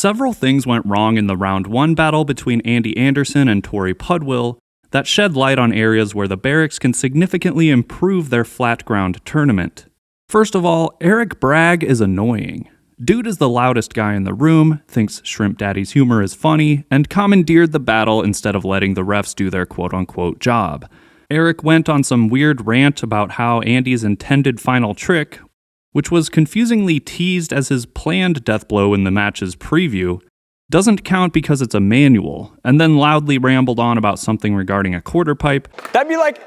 Several things went wrong in the round 1 battle between Andy Anderson and Tori Pudwill that shed light on areas where the Barracks can significantly improve their flat ground tournament. First of all, Eric Bragg is annoying. Dude is the loudest guy in the room, thinks Shrimp Daddy's humor is funny, and commandeered the battle instead of letting the refs do their quote-unquote job. Eric went on some weird rant about how Andy's intended final trick, which was confusingly teased as his planned death blow in the match's preview, doesn't count because it's a manual, and then loudly rambled on about something regarding a quarter pipe. That'd be like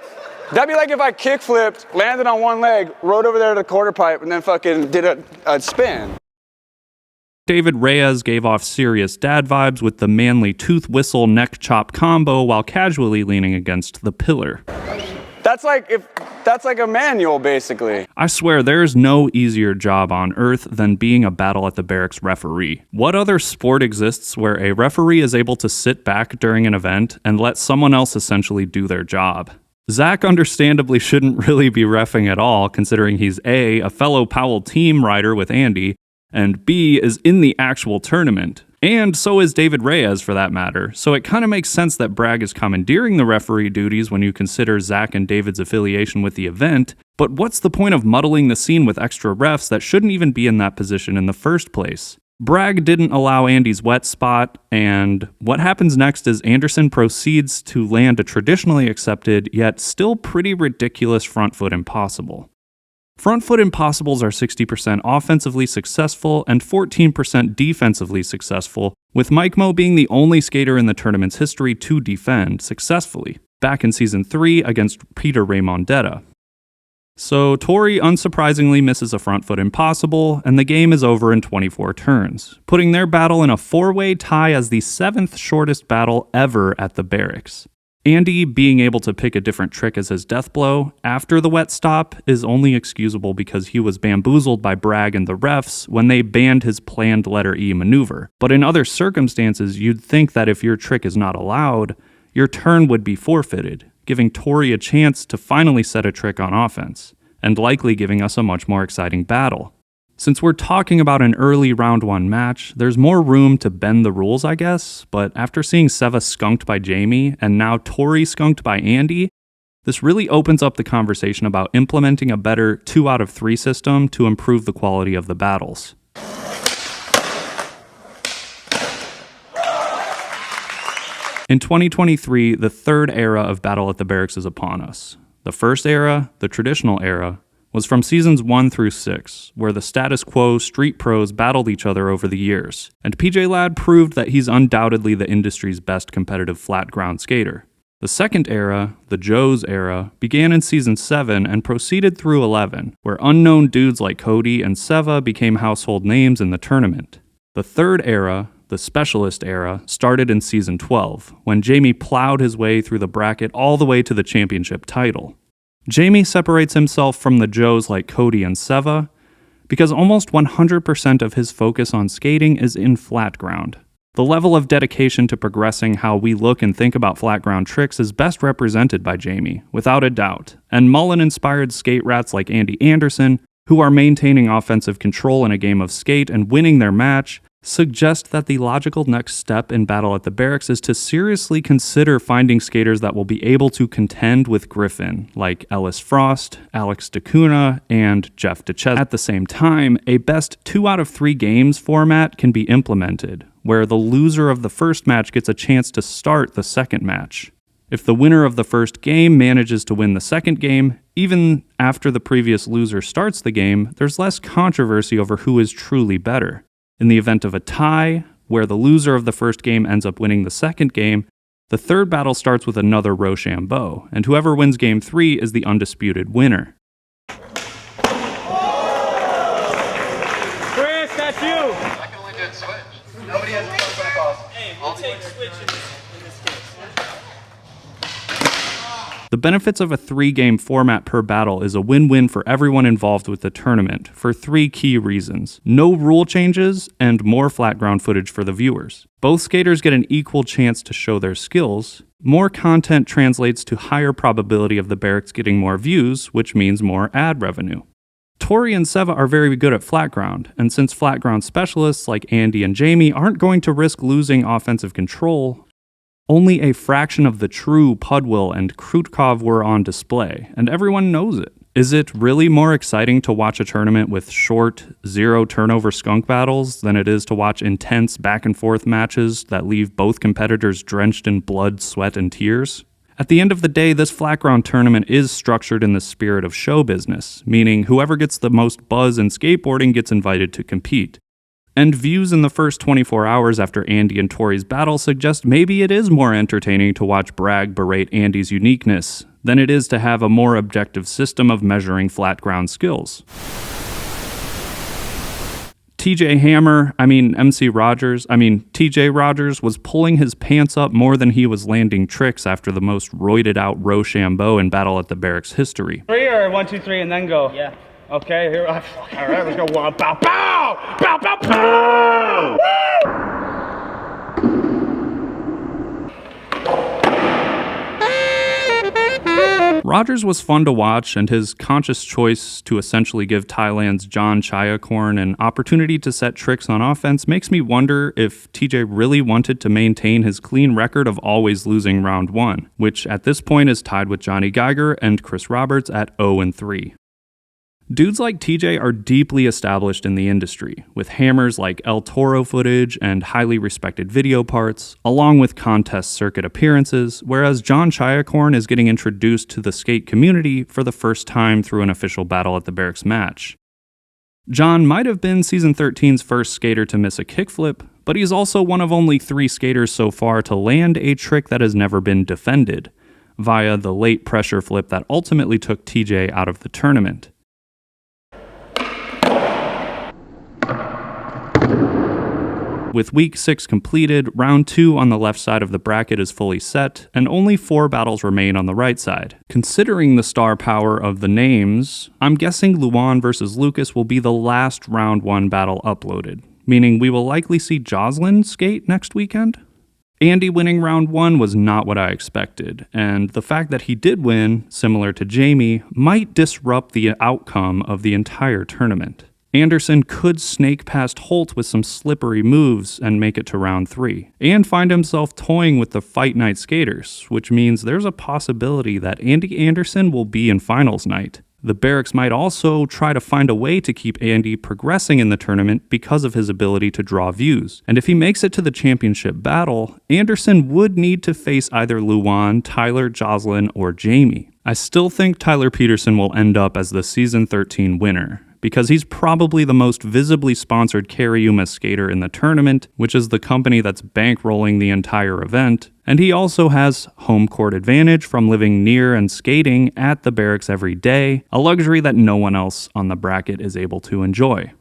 if I kick flipped, landed on one leg, rode over there to the quarter pipe, and then fucking did a spin. David Reyes gave off serious dad vibes with the manly tooth whistle neck chop combo while casually leaning against the pillar. That's like a manual, basically. I swear there's no easier job on earth than being a Battle at the Barracks referee. What other sport exists where a referee is able to sit back during an event and let someone else essentially do their job? Zach understandably shouldn't really be reffing at all, considering he's a fellow Powell team rider with Andy, and B, is in the actual tournament. And so is David Reyes, for that matter, so it kind of makes sense that Bragg is commandeering the referee duties when you consider Zach and David's affiliation with the event, but what's the point of muddling the scene with extra refs that shouldn't even be in that position in the first place? Bragg didn't allow Andy's wet spot, and what happens next is Anderson proceeds to land a traditionally accepted, yet still pretty ridiculous front foot impossible. Front foot impossibles are 60% offensively successful and 14% defensively successful, with Mike Mo being the only skater in the tournament's history to defend successfully, back in Season 3 against Peter Raymondetta. So Tori unsurprisingly misses a front foot impossible, and the game is over in 24 turns, putting their battle in a 4-way tie as the 7th shortest battle ever at the Barracks. Andy being able to pick a different trick as his death blow after the wet stop is only excusable because he was bamboozled by Bragg and the refs when they banned his planned letter E maneuver. But in other circumstances, you'd think that if your trick is not allowed, your turn would be forfeited, giving Tori a chance to finally set a trick on offense, and likely giving us a much more exciting battle. Since we're talking about an early round 1 match, there's more room to bend the rules, I guess, but after seeing Seva skunked by Jamie and now Tori skunked by Andy, this really opens up the conversation about implementing a better 2 out of 3 system to improve the quality of the battles. In 2023, the third era of Battle at the Barracks is upon us. The first era, the traditional era, was from seasons 1 through 6, where the status quo street pros battled each other over the years, and PJ Ladd proved that he's undoubtedly the industry's best competitive flat ground skater. The second era, the Joe's era, began in season 7 and proceeded through 11, where unknown dudes like Cody and Seva became household names in the tournament. The third era, the Specialist era, started in season 12, when Jamie plowed his way through the bracket all the way to the championship title. Jamie separates himself from the Joes like Cody and Seva because almost 100% of his focus on skating is in flat ground. The level of dedication to progressing how we look and think about flat ground tricks is best represented by Jamie, without a doubt, and Mullen-inspired skate rats like Andy Anderson, who are maintaining offensive control in a game of skate and winning their match, suggest that the logical next step in Battle at the Barracks is to seriously consider finding skaters that will be able to contend with Griffin, like Ellis Frost, Alex DeCuna, and Jeff DeChes. At the same time, a best 2 out of 3 games format can be implemented, where the loser of the first match gets a chance to start the second match. If the winner of the first game manages to win the second game, even after the previous loser starts the game, there's less controversy over who is truly better. In the event of a tie, where the loser of the first game ends up winning the second game, the third battle starts with another Rochambeau, and whoever wins game 3 is the undisputed winner. Chris, that's you! I can only do it switch. Nobody has a front foot toss. Hey, we'll take switch in this case. The benefits of a 3-game format per battle is a win-win for everyone involved with the tournament for 3 key reasons: no rule changes and more flat ground footage for the viewers. Both skaters get an equal chance to show their skills. More content translates to higher probability of the Barracks getting more views, which means more ad revenue. Tori and Seva are very good at flat ground, and since flat ground specialists like Andy and Jamie aren't going to risk losing offensive control, only a fraction of the true Pudwill and Krutkov were on display, and everyone knows it. Is it really more exciting to watch a tournament with short, zero-turnover skunk battles than it is to watch intense back-and-forth matches that leave both competitors drenched in blood, sweat, and tears? At the end of the day, this flat ground tournament is structured in the spirit of show business, meaning whoever gets the most buzz in skateboarding gets invited to compete. And views in the first 24 hours after Andy and Tori's battle suggest maybe it is more entertaining to watch Bragg berate Andy's uniqueness than it is to have a more objective system of measuring flat ground skills. TJ Rogers was pulling his pants up more than he was landing tricks after the most roided out Rochambeau in Battle at the Barracks history. 3 or 1, 2, 3, and then go? Yeah. Okay, here. All right, let's go. One, bow, bow! Bow, bow, bow! Rogers was fun to watch, and his conscious choice to essentially give Thailand's John Chaya an opportunity to set tricks on offense makes me wonder if TJ really wanted to maintain his clean record of always losing round 1, which at this point is tied with Johnny Geiger and Chris Roberts at 0-3. Dudes like TJ are deeply established in the industry, with hammers like El Toro footage and highly respected video parts, along with contest circuit appearances, whereas John Chaya is getting introduced to the skate community for the first time through an official Battle at the Barracks match. John might have been Season 13's first skater to miss a kickflip, but he's also one of only 3 skaters so far to land a trick that has never been defended, via the late pressure flip that ultimately took TJ out of the tournament. With Week 6 completed, Round 2 on the left side of the bracket is fully set, and only 4 battles remain on the right side. Considering the star power of the names, I'm guessing Luan vs. Lucas will be the last Round 1 battle uploaded, meaning we will likely see Jocelyn skate next weekend? Andy winning Round 1 was not what I expected, and the fact that he did win, similar to Jamie, might disrupt the outcome of the entire tournament. Anderson could snake past Holt with some slippery moves and make it to round 3, and find himself toying with the Fight Night skaters, which means there's a possibility that Andy Anderson will be in finals night. The Barracks might also try to find a way to keep Andy progressing in the tournament because of his ability to draw views, and if he makes it to the championship battle, Anderson would need to face either Luan, Tyler, Jocelyn, or Jamie. I still think Tyler Peterson will end up as the Season 13 winner, because he's probably the most visibly sponsored Cariuma skater in the tournament, which is the company that's bankrolling the entire event, and he also has home court advantage from living near and skating at the Barracks every day, a luxury that no one else on the bracket is able to enjoy.